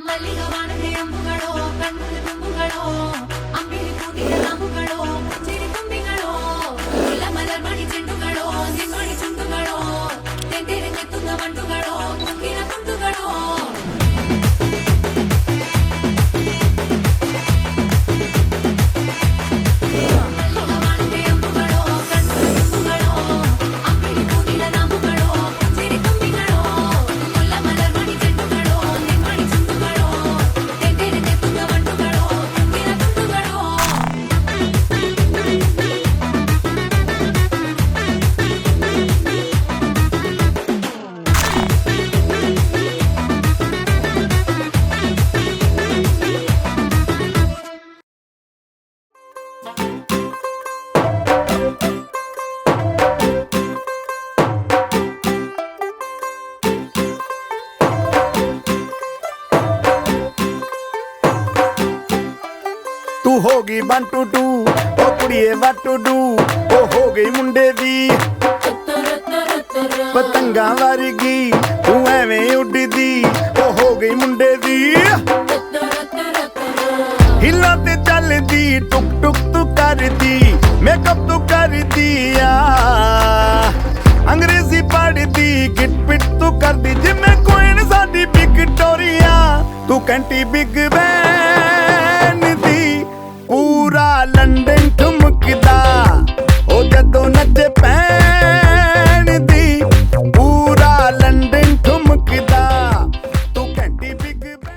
ಮಲ್ಲಿಗವಾನದೆ ಅಂಬುಗಳೋ ಕಣ್ಣಲ್ಲಿ ತುಂಬುಗಳೋ ಅಂಬಿಲಿ ಕೂಡಿದ ನಾಮುಗಳೋ ಚಿರಿ ತುಂಬಿಗಳೋ ಎಲ್ಲ ಮಲರ್ಮಣಿ ಚೆಂಡುಗಳೋ ನಿಮ್ಮಣಿ ಚುಂಡುಗಳೋ ತೆಂದೆರೆಂಗೆತ್ತುന്ന ಮಂಡುಗಳೋ ಮುಗಿನ ತುಂಡುಗಳೋ ਤੂੰ ਹੋ ਗਈ 1 2 2 ਓ ਕੁੜੀਏ what to do ਓ ਹੋ ਗਈ ਮੁੰਡੇ ਦੀ ਪਤੰਗਾਂ ਵਰਗੀ ਤੂੰ ਐਵੇਂ ਉੱਡਦੀ ਓ ਹੋ ਗਈ ਮੁੰਡੇ ਦੀ ਹਿੱਲਾਂ ਤੇ ਚੱਲਦੀ ਟੁਕ ਟੁਕ ਤੂੰ ਕਰਦੀ ਮੇਕਅਪ ਤੂੰ ਕਰਦੀ ਆ ਅੰਗਰੇਜ਼ੀ ਪੜ੍ਹਦੀ ਗਿਟ ਪਿਟ ਤੂੰ ਕਰਦੀ ਜਿਵੇਂ ਕੁਈਨ ਸਾਡੀ ਵਿਕਟੋਰੀਆ ਤੂੰ ਕੈਂਟੀ ਬਿਗ ਬੈਨ ਦੀ पूरा लंडन ठुमकदा ओ जदों नचे पैन दी पूरा लंडन ठुमकदा तू घंटी बिग बैन